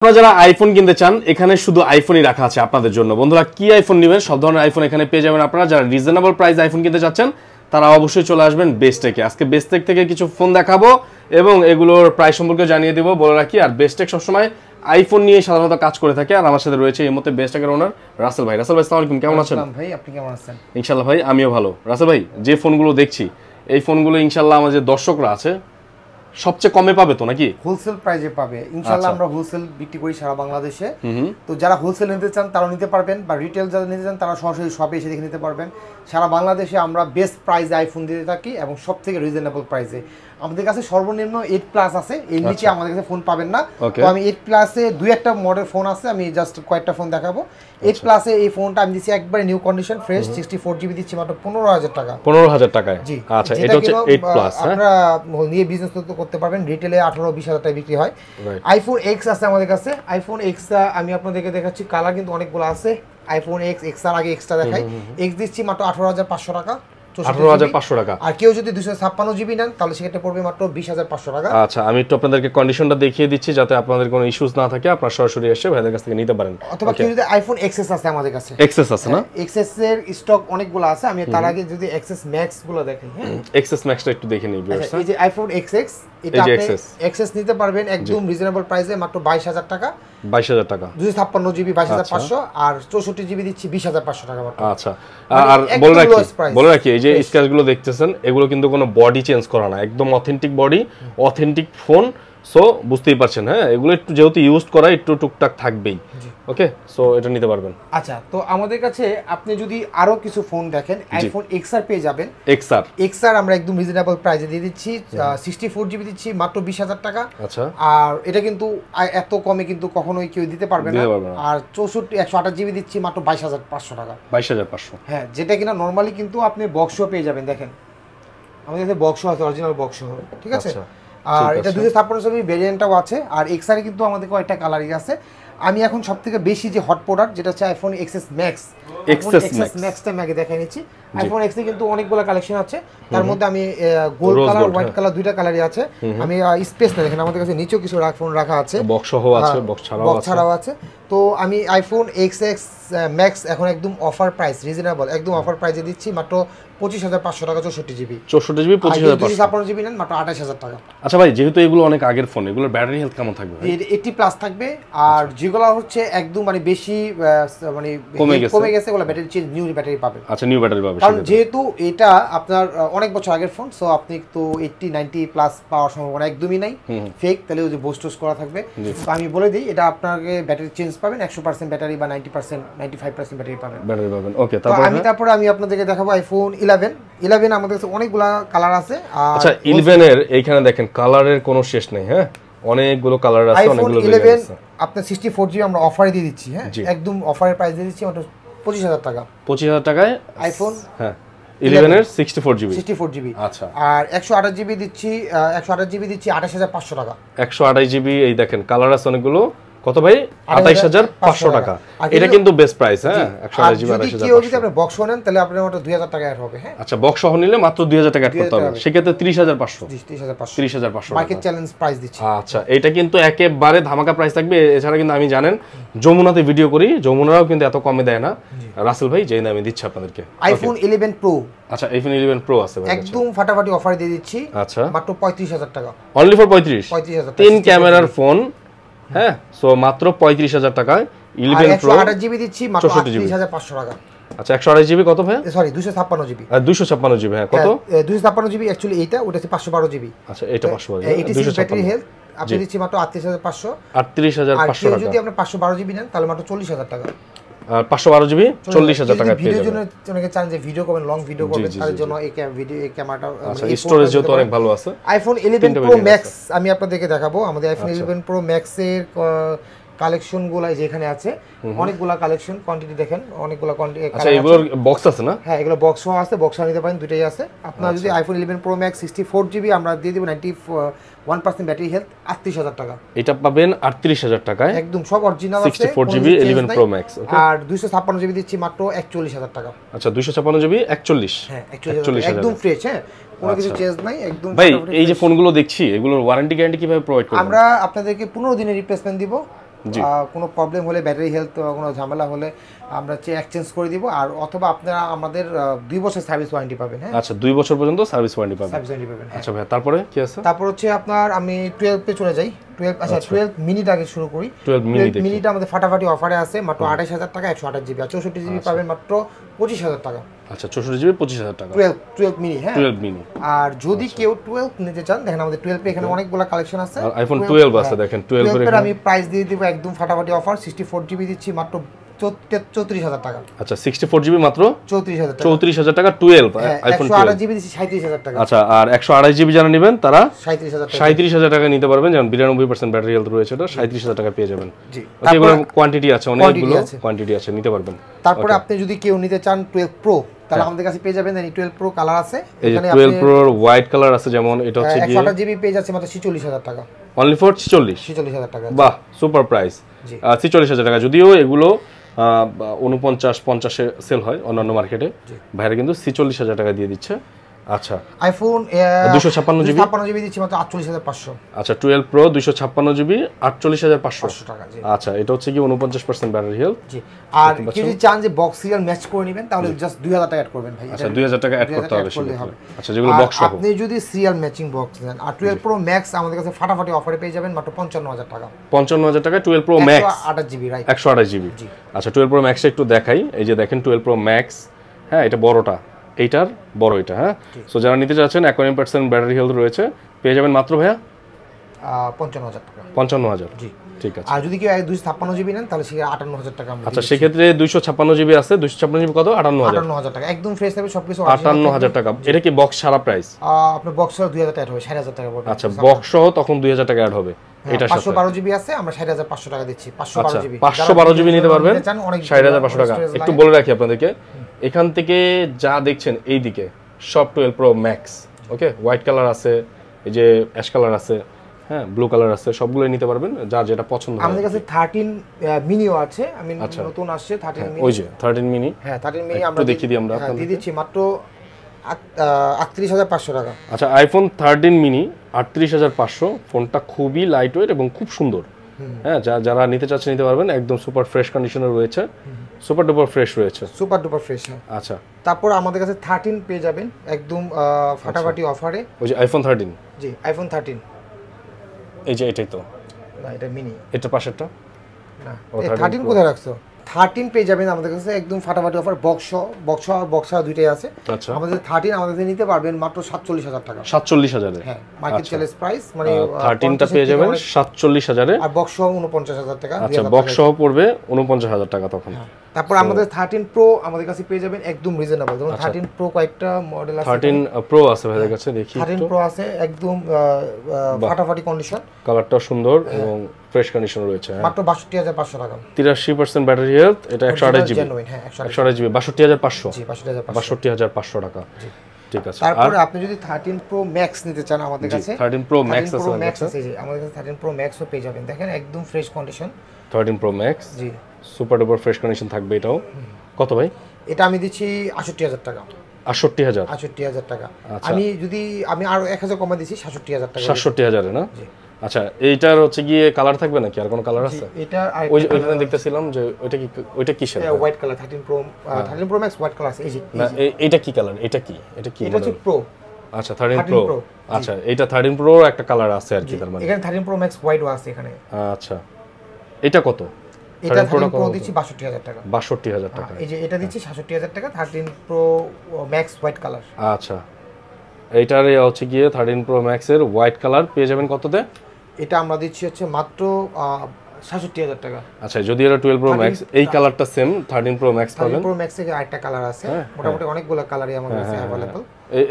আপনারা যারা আইফোন কিনতে চান এখানে শুধু আইফোনই রাখা আছে আপনাদের জন্য। বন্ধুরা কি আইফোন নেবেন সব ধরনের আইফোন এখানে পেয়ে যাবেন আপনারা। যারা রিজনেবল প্রাইস আইফোন কিনতে চাচ্ছেন তারা অবশ্যই চলে আসবেন বেস্টেকে। আজকে বেস্টেক থেকে কিছু ফোন দেখাবো এবং এগুলোর প্রাইস সম্পর্কে জানিয়ে দেবো বলে রাখি। আর বেস্টেক সবসময় আইফোন নিয়ে সাধারণত কাজ করে থাকে। আর আমার সাথে রয়েছে এই মুহূর্তে বেস্টেকের ওনার রাসেল ভাই। রাসেল ভাই আসসালামু আলাইকুম, কেমন আছেন? ভাই আপনি কেমন আছেন? ইনশাআল্লাহ ভাই আমিও ভালো। রাসেল ভাই যে ফোনগুলো দেখছি এই ফোনগুলো ইনশাআল্লাহ আমার যে দর্শকরা আছে সবচেয়ে কমে পাবে তো নাকি? হোলসেল প্রাইসে পাবে ইনশাআল্লাহ। আমরা হোলসেল বিক্রি করি সারা বাংলাদেশে। তো যারা হোলসেল নিতে চান তারাও নিতে পারবেন, বা রিটেল যারা নিতে চান তারা সরাসরি শপে এসে দেখে নিতে পারবেন। সারা বাংলাদেশে আমরা বেস্ট প্রাইসে আইফোন দিতে থাকি এবং সবথেকে রিজনেবল প্রাইসে। আমাদের কাছে সর্বনিম্ন 8+ আছে, এর নিচে আমাদের কাছে ফোন পাবেন না। তো আমি 8+এ দুই একটা মডেল ফোন আছে, আমি জাস্ট কয়েকটা ফোন দেখাবো। 8+এ এই ফোনটা আমি দিচ্ছি একবারে নিউ কন্ডিশন ফ্রেশ 64GB দিচ্ছি মাত্র 15,000 টাকা। 15,000 টাকায়? জি আচ্ছা, এটা হচ্ছে 8+। আপনারা নিয়ে বিজনেস করতে পারবেন। রিটেলে 18-20,000 টাকা বিক্রি হয়। আইফোন এক্স আছে আমাদের কাছে। আইফোন এক্স আমি আপনাদেরকে দেখাচ্ছি, কালার কিন্তু অনেকগুলো আছে। আইফোন এক্স, এক্সআর আগে এক্সটা দেখাই। এক্স দিচ্ছি মাত্র 18,500 টাকা। 18,500 টাকা। আর কেউ যদি 256GB নেন তাহলে সেক্ষেত্রে পড়বে মাত্র 20,500 টাকা। আচ্ছা, আমি একটু আপনাদেরকে কন্ডিশনটা দেখিয়ে দিচ্ছি যাতে আপনাদের কোনো ইস্যুস না থাকে, আপনারা সরাসরি এসে ভাইদের কাছ থেকে নিতে পারেন। অথবা কেউ যদি আইফোন এক্সএস আছে আমাদের কাছে। এক্সএস আছে না? এক্সএস এর স্টক অনেকগুলো আছে। আমি তার আগে যদি এক্সএস ম্যাক্স গুলো দেখি, হ্যাঁ এক্সএস ম্যাক্সটা একটু দেখে নিই ভিউয়ার্স। এই যে আইফোন এক্সএক্স, এটা আপনি এক্সএস নিতে পারবেন একদম রিজনেবল প্রাইসে মাত্র 22,000 টাকা। 22,000 টাকা। 256GB 22,500, আর 64GB দিচ্ছি 20,500 টাকা মাত্র। আচ্ছা, আর বলে রাখি এই যে স্ক্র্যাচগুলো দেখতেছেন এগুলো কিন্তু কোনো বডি চেঞ্জ করা না, একদম authentic body, authentic phone. So বুঝতেই পারছেন, হ্যাঁ এগুলো একটু যেহেতু ইউজ করা একটু টুকটাক থাকবেই। ওকে, সো এটা নিতে পারবেন। আচ্ছা, তো আমাদের কাছে আপনি যদি আরো কিছু ফোন দেখেন, আইফোন এক্সআর পেয়ে যাবেন। এক্সআর আমরা একদম রিজনেবল প্রাইসে দিয়ে দিচ্ছি। 64GB দিচ্ছি মাত্র 20,000 টাকা। আচ্ছা, আর এটা কিন্তু এত কমে কিন্তু কখনোই কেউ দিতে পারবে না। আর 128GB দিচ্ছি মাত্র 22,500 টাকা। 22,500, হ্যাঁ, যেটা কিনা নরমালি কিন্তু আপনি বক্সও পেয়ে যাবেন। দেখেন আমাদের কাছে বক্সও আছে, অরিজিনাল বক্সও, ঠিক আছে। আর এটা 256GB ভেরিয়েন্টটাও আছে। আর এক্সআর কিন্তু আমাদের কয়েকটা কালারই আছে। আমি এখন সবথেকে বেশি যে হট প্রোডাক্ট যেটা হচ্ছে আইফোন এক্সএস ম্যাক্স। এক্সএস ম্যাক্সটা আমি আগে দেখাই নিচ্ছি। আইফোন এক্স এ কিন্তু অনেকগুলো কালেকশন আছে, তার মধ্যে আমি গোল্ড কালার, হোয়াইট কালার দুইটা কালারই আছে। আমি স্পেস না দেখেন, আমাদের কাছে নিচেও কিছু ফোন রাখা আছে, বক্স সহ আছে, বক্স ছাড়াও আছে। তো আমি আইফোন এক্সএক্স ম্যাক্স এখন একদম অফার প্রাইস, রিজনেবল একদম অফার প্রাইসে দিচ্ছি মাত্র 25,500 টাকা। 64GB 256GB নেন মাত্র 28,000 টাকা। আচ্ছা ভাই, যেহেতু এগুলো অনেক আগের ফোন, এগুলোর ব্যাটারি হেলথ কেমন থাকবে? 80+ থাকবে। আর যেগুলো হচ্ছে একদম মানে বেশি মানে কমে গেছে ওগুলো ব্যাটারি চেঞ্জ, নিউ ব্যাটারি পাবেন। আচ্ছা, নিউ ব্যাটারি পাবেন। কারণ যেহেতু এটা আপনার অনেক বছর আগের ফোন, সো আপনি তো 80-90+ পাওয়ার সম্ভাবনা একদমই নাই। ফেক, তাহলে ওই যে বোস্টোস করা থাকবে। তো আমি বলে দিই, এটা আপনাকে ব্যাটারি চেঞ্জ পাবেন 100% ব্যাটারি, বা 90% 95% ব্যাটারি পাবেন। ওকে, তারপরে আমি আপনাদেরকে দেখাবো আইফোন 11 আমাদের কাছে অনেকগুলা কালার আছে। আচ্ছা, 11 এর এইখানে দেখেন কালারের কোনো শেষ নেই। হ্যাঁ, অনেকগুলো কালার আছে, অনেকগুলো ভেরিয়েন্ট আছে। আপনার 64GB আমরা অফারে দিয়ে দিচ্ছি। হ্যাঁ, একদম অফারের প্রাইস দিয়ে দিচ্ছি মাত্র 25,000 টাকা। 25,000 টাকায় আইফোন 11 এর 64GB। আচ্ছা, আর 128GB দিচ্ছি 28,500 টাকা। 128GB এই দেখেন কালার আছে অনেকগুলো। কত ভাই? 28,500 টাকা। এটা কিন্তু বেস্ট প্রাইস। হ্যাঁ, 128GB 28,500। যদি আপনি বক্স নেন তাহলে আপনার মাত্র 2,000 টাকা অ্যাড হবে। হ্যাঁ, আচ্ছা, বক্স সহ নিলে মাত্র 2,000 টাকা অ্যাড করতে হবে। সেক্ষেত্রে 30,500 30,500 মার্কেট চ্যালেঞ্জ প্রাইস দিচ্ছি। আচ্ছা, এটা কিন্তু একেবারে ধামাকা প্রাইস থাকবে। এছাড়া কিন্তু আমি জানেন যমুনাতে ভিডিও করি, যমুনারাও কিন্তু এত কমে দেয় না। রাসেল ভাই যেই দামে দিচ্ছে আপনাদেরকে আইফোন 11 প্রো। আচ্ছা, আইফোন 11 প্রো আছে ভাই, একদম ফাটাফাটি অফার দিয়ে দিচ্ছি। আচ্ছা, মাত্র 35,000 টাকা। অনলি ফর 35,000 তিন ক্যামেরার ফোন। হ্যাঁ, সো মাত্র 35,000 টাকায় 11 প্রো। 128GB দিচ্ছি মাত্র 38,500 টাকা। আচ্ছা, 128GB কত ভাই? Sorry 256GB। 256GB। হ্যাঁ, কত? 256GB অ্যাকচুয়ালি এইটা, ওটা হচ্ছে 512GB। আচ্ছা, এটা 512GB। 86 ব্যাটারি হেলথ আপনি দিচ্ছি মাত্র 38,500। 38,500 টাকা। যদি আপনি 512GB নেন তাহলে মাত্র 40,000 টাকা। আর 512GB 40,000 টাকা পেয়ে যাবেন। ভিডিওর জন্য অনেকে চান যে ভিডিও করবেন, লং ভিডিও করবেন, তার জন্য এই ক্যামেরাটা, আচ্ছা, স্টোরেজ যেহেতু অনেক ভালো আছে। আইফোন 11 প্রো ম্যাক্স আমি আপনাদেরকে দেখাবো। আমাদের আইফোন 11 প্রো ম্যাক্স এর কালেকশন গুলো যেখানে আছে, অনেকগুলা কালেকশন, কোয়ান্টিটি দেখেন, অনেকগুলা কোয়ান্টিটি। আচ্ছা, এগুলোর বক্স আছে না? হ্যাঁ, এগুলো বক্সও আছে, বক্সও নিতে পারেন, দুটোই আছে। আপনার যদি আইফোন 11 প্রো ম্যাক্স 64GB আমরা দিয়ে দেব 91% ব্যাটারি হেলথ 38,000 টাকা। এটা পাবেন 38,000 টাকায়, একদম সব অরিজিনাল আছে। 64GB 11 pro max. আর 256GB দিচ্ছি মাত্র 41,000 টাকা। আচ্ছা, 256GB 41। হ্যাঁ, 41,000 একদম ফ্রেশ। হ্যাঁ, কোনো কিছু চেঞ্জ নাই, একদম। ভাই, এই যে ফোনগুলো দেখছি এগুলোর ওয়ারেন্টি গ্যারান্টি কিভাবে প্রোভাইড করবেন? আমরা আপনাদেরকে 15 দিনের রিপ্লেসমেন্ট দিব। কোনো প্রবলেম হলে ব্যাটারি হেলথ কোনো ঝামেলা হলে আমরা এক্সচেঞ্জ করে দিব, আর অথবা আপনারা আমাদের 2 বছর সার্ভিস ওয়ারেন্টি পাবেন। হ্যাঁ, আচ্ছা 2 বছর পর্যন্ত সার্ভিস ওয়ারেন্টি পাবেন। আচ্ছা ভাই তারপরে কি আছে? তারপর হচ্ছে আপনার আমি 12 তে চলে যাই। 12 মিনিট আগে শুরু করি। 12 মিনিট আমাদের ফাটাফাটি অফারে আছে মাত্র 28000 টাকা 128 জিবি, আর 64 জিবি পাবেন মাত্র 25000 টাকা। আচ্ছা 64 জিবি 25000 টাকা। 12 মিনি। হ্যাঁ 12 মিনি। আর যদি কেউ 12 নিতে চান দেখেন আমাদের 12 এখানে অনেকগুলো কালেকশন আছে। আর আইফোন 12 আছে দেখেন 12 এর আমি প্রাইস দিয়ে দিব একদম ফাটাফাটি অফার 64 জিবি দিচ্ছি মাত্র 34000 টাকা। আচ্ছা 64 জিবি মাত্র 34000 টাকা। 34000 টাকা 12 আইফোন 128 জিবি দিচ্ছি 37000 টাকা। আচ্ছা আর 128 জিবি যারা নেবেন তারা 37000 টাকা নিতে পারবেন, যেমন 92% ব্যাটারি হেলথ রয়েছে, এটা 37000 টাকা পেয়ে যাবেন। জি এগুলো কোয়ান্টিটি আছে, অনেকগুলো কোয়ান্টিটি আছে, নিতে পারবেন। তারপরে আপনি যদি কেউ নিতে চান 12 প্রো তাহলে আমাদের কাছে পেয়ে যাবেন 12 প্রো কালার আছে। এখানে 12 প্রোর হোয়াইট কালার আছে, যেমন এটা হচ্ছে কি 128 জিবি পেয়ে যাচ্ছে মাত্র 46000 টাকা। অনলি ফর 46000 টাকা। বাহ সুপার প্রাইস। 46000 টাকা, যদিও এগুলো 49-50 এ সেল হয় অন্যান্য মার্কেটে, ভাইরা কিন্তু 46000 টাকা দিয়ে দিচ্ছে। আচ্ছা আইফোন 256 জিবি দিচ্ছি মাত্র 48500। আচ্ছা 12 প্রো 256 জিবি 48500 টাকা। আচ্ছা এটা হচ্ছে কি 49% ব্যাটারি হেলথ। জি আর কেউ যদি চান যে বক্স সিরিয়াল ম্যাচ করে নেবেন তাহলে জাস্ট 2000 টাকা অ্যাড করবেন ভাই। আচ্ছা 2000 টাকা অ্যাড করতে হবে সেক্ষেত্রে। আচ্ছা যেগুলো বক্স সহ। আপনি যদি সিরিয়াল ম্যাচিং বক্স নেন আর 12 প্রো ম্যাক্স আমাদের কাছে ফাটাফাটি অফারে পেয়ে যাবেন মাত্র 55000 টাকা। 55000 টাকা 12 pro max 128 GB right 128 GB. আচ্ছা 12 প্রো ম্যাক্সটা একটু দেখাই, এই যে দেখেন 12 প্রো ম্যাক্স। হ্যাঁ এটা বড়টা, এইটার বড় এটা। হ্যাঁ সো যারা নিতে চাচ্ছেন 51% ব্যাটারি হেলথ রয়েছে, পেয়ে যাবেন মাত্র ভাইয়া 55000 টাকা। 55000 জি ঠিক আছে। আর যদি কেউ 256 জিবি নেন তাহলে সেটা 58000 টাকা। আচ্ছা সেক্ষেত্রে 256 জিবি আছে, 256 জিবি কত? 58000 টাকা একদম ফ্রেশ থাকবে সবকিছু। 58000 টাকা। এটা কি বক্স সারা প্রাইস? আপনার বক্স সহ 2000 টাকা অ্যাড হবে 60000 টাকা পড়বে। আচ্ছা বক্স সহ তখন 2000 টাকা অ্যাড হবে। এটা 512 জিবি আছে, আমরা 60500 টাকা দিচ্ছি। 512 জিবি 512 জিবি নিতে পারবেন 60500 টাকা। একটু বলে রাখি আপনাদেরকে, এখান থেকে যা দেখছেন এই দিকে সব 12 প্রো ম্যাক্স। ওকে হোয়াইট কালার আছে, এই যে অ্যাশ কালার আছে, হ্যাঁ ব্লু কালার আছে, সবগুলোই নিতে পারবেন যার যেটা পছন্দ হয়। আমাদের কাছে 13 মিনিও আছে, আমি নতুন আসছে 13 মিনি। ওই যে 13 মিনি। হ্যাঁ 13 মিনি আমরা দেখিয়ে দিই আমরা আপনাদের দিয়ে দিচ্ছি মাত্র 38500 টাকা। আচ্ছা আইফোন 13 মিনি 38500, ফোনটা খুবই লাইট ওয়েট এবং খুব সুন্দর। হ্যাঁ যারা নিতে চাচ্ছেন নিতে পারবেন, একদম সুপার ফ্রেশ কন্ডিশনে রয়েছে, সুপার ডুপার ফ্রেশ রয়েছে, সুপার ডুপার ফ্রেশ। আচ্ছা তারপর আমাদের কাছে 13 পেয়ে যাবেন একদম ফাটাফাটি অফারে। ওই যে আইফোন 13। জি আইফোন 13 এই যে এটাই তো না, এটা মিনি। এটা পাশেরটা না, এই 13 কোথায় রাখছো? 13 পেয়ে যাবেন আমাদের কাছে একদম ফাটাফাটি অফার, বক্স দুইটাই আছে। আচ্ছা আমাদের 13 আমাদের কাছে নিতে পারবেন মাত্র 47000 টাকা। 47000 এ? হ্যাঁ মার্কেট চ্যালেঞ্জ প্রাইস, মানে 13টা পেয়ে যাবেন 47000 এ, আর বক্স সহ 49000 টাকা। আচ্ছা বক্স সহ পড়বে 49000 টাকা তখন। তারপর আমাদের 13 প্রো আমাদের কাছে পেয়ে যাবেন একদম রিজনেবল। যেমন 13 প্রো কয়েকটা মডেল আছে। 13 প্রো আছে ভাইদের কাছে, দেখি 13 প্রো আছে একদম ফাটাফাটি কন্ডিশন, কালারটা সুন্দর এবং ফ্রেশ কন্ডিশন রয়েছে। মাত্র 62500 টাকা। 83% ব্যাটারি হেলথ, এটা 128 জিবি। হ্যাঁ 128 জিবি 62500। জি 62500 62500 টাকা। ঠিক আছে। তারপরে আপনি যদি 13 প্রো ম্যাক্স নিতে চান আমাদের কাছে 13 প্রো ম্যাক্স আছে আমাদের কাছে 13 প্রো ম্যাক্সও পেয়ে যাবেন, দেখেন একদম ফ্রেশ কন্ডিশন 13 প্রো ম্যাক্স। জি সুপার ডুপার ফ্রেশ কন্ডিশন থাকবে এটাও। কত ভাই? এটা আমি দিচ্ছি 68000 টাকা। 68000 টাকা। আমি আরো 1000 কমা দিচ্ছি 67000 টাকা। 67000 এ না? আচ্ছা এইটার হচ্ছে গিয়ে কালার থাকবে নাকি, আর কোনো কালার আছে? এটা ওইখানে দেখতেছিলাম যে ওইটা কিসের? White colour 13 pro max white colour আছে। এই যে এটা কি কালার? এটা কি হচ্ছে প্রো। আচ্ছা 13 প্রো। আচ্ছা এটা 13 প্রো একটা কালার আছে আর কি, তার মানে এখানে 13 প্রো ম্যাক্স হোয়াইটও আছে এখানে। আচ্ছা এটা কত? এটা 13 প্রো দিচ্ছি 62000 টাকা। 62000 টাকা। এই যে এটা দিচ্ছি 67000 টাকা 13 প্রো ম্যাক্স হোয়াইট কালার। আচ্ছা এইটার হচ্ছে গিয়ে 13 প্রো ম্যাক্স এর হোয়াইট কালার পেয়ে যাবেন কততে? এটা আমরা দিচ্ছি হচ্ছে মাত্র 67000 টাকা। আচ্ছা যদি এটা 12 প্রো ম্যাক্স, এই কালারটা সেম 13 প্রো ম্যাক্স পাবেন। 13 প্রো ম্যাক্স এর আরেকটা কালার আছে, মোটামুটি অনেকগুলো কালারই আমাদের কাছে अवेलेबल।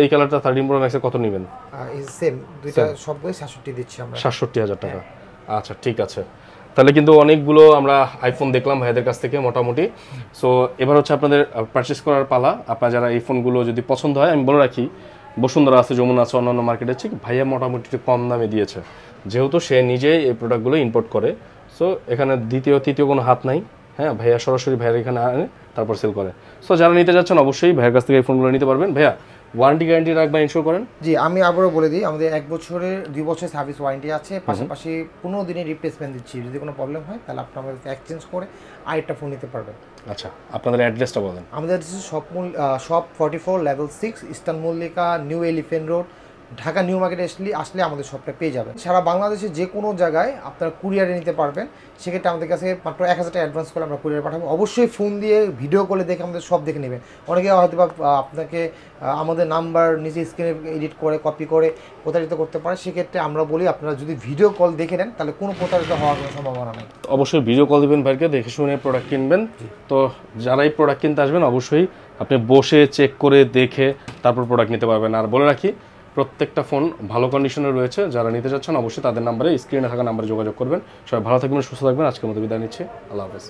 এই কালারটা 13 প্রো ম্যাক্সে কত নেবেন? ইজ সেম, দুইটা সবগুলো 67 দিচ্ছি আমরা। 67000 টাকা। আচ্ছা ঠিক আছে, তাহলে কিন্তু অনেকগুলো আমরা আইফোন দেখলাম ভাইদের কাছ থেকে মোটামুটি। সো এবার হচ্ছে আপনাদের পারচেস করার পালা। আপনারা যারা এই ফোনগুলো যদি পছন্দ হয়, আমি বলে রাখি বসুন্ধরা আছে, যমুনা আছে, অন্যান্য মার্কেটের চেয়ে ভাইয়া মোটামুটি একটু কম দামে দিয়েছে, যেহেতু সে নিজেই এই প্রোডাক্টগুলো ইম্পোর্ট করে। সো এখানে দ্বিতীয় তৃতীয় কোনো হাত নাই। হ্যাঁ ভাইয়া সরাসরি ভাইয়ের এখানে আনে তারপর সেল করে। সো যারা নিতে যাচ্ছেন অবশ্যই ভাইয়ের কাছ থেকে এই ফোনগুলো নিতে পারবেন। ভাইয়া ওয়ারেন্টি গ্যারান্টি রাখবেন, ইনশোর করেন? জি, আমি আবারও বলে দিই, আমাদের 1 বছরের 2 বছরের সার্ভিস ওয়ারেন্টি আছে, পাশাপাশি 15 দিনের রিপ্লেসমেন্ট দিচ্ছি। যদি কোনো প্রবলেম হয় তাহলে আপনি আমাদের এক্সচেঞ্জ করে আরেকটা ফোন নিতে পারবেন। আচ্ছা, আপনাদের অ্যাড্রেসটা বলেন। আমাদের shop 44 level 6 eastern Mallika new elephant road, Dhaka new market আসলে আমাদের শপটা পেয়ে যাবেন। সারা বাংলাদেশে যে কোনো জায়গায় আপনারা কুরিয়ারে নিতে পারবেন। সেক্ষেত্রে আমাদের কাছে মাত্র 1000 টাকা অ্যাডভান্স করে আমরা কুরিয়ারে পাঠাবো। অবশ্যই ফোন দিয়ে ভিডিও কলে দেখে আমাদের সব দেখে নেবেন। অনেকে হয়তো বা আপনাকে আমাদের নাম্বার নিজে স্ক্রিনে এডিট করে কপি করে প্রতারিত করতে পারে। সেক্ষেত্রে আমরা বলি আপনারা যদি ভিডিও কল দেখে নেন তাহলে কোনো প্রতারিত হওয়ার কোনো সম্ভাবনা নেই। অবশ্যই ভিডিও কল দিবেন ভাইকে, দেখে শুনে প্রোডাক্ট কিনবেন। তো যারাই প্রোডাক্ট কিনতে আসবেন অবশ্যই আপনি বসে চেক করে দেখে তারপর প্রোডাক্ট নিতে পারবেন। আর বলে রাখি, প্রত্যেকটা ফোন ভালো কন্ডিশনে রয়েছে। যারা নিতে চাচ্ছেন অবশ্যই তাদের নাম্বারে, স্ক্রিনে থাকা নাম্বারে যোগাযোগ করবেন। সবাই ভালো থাকবেন, সুস্থ থাকবেন। আজকের মতো বিদায় নিচ্ছি। আল্লাহ হাফেজ।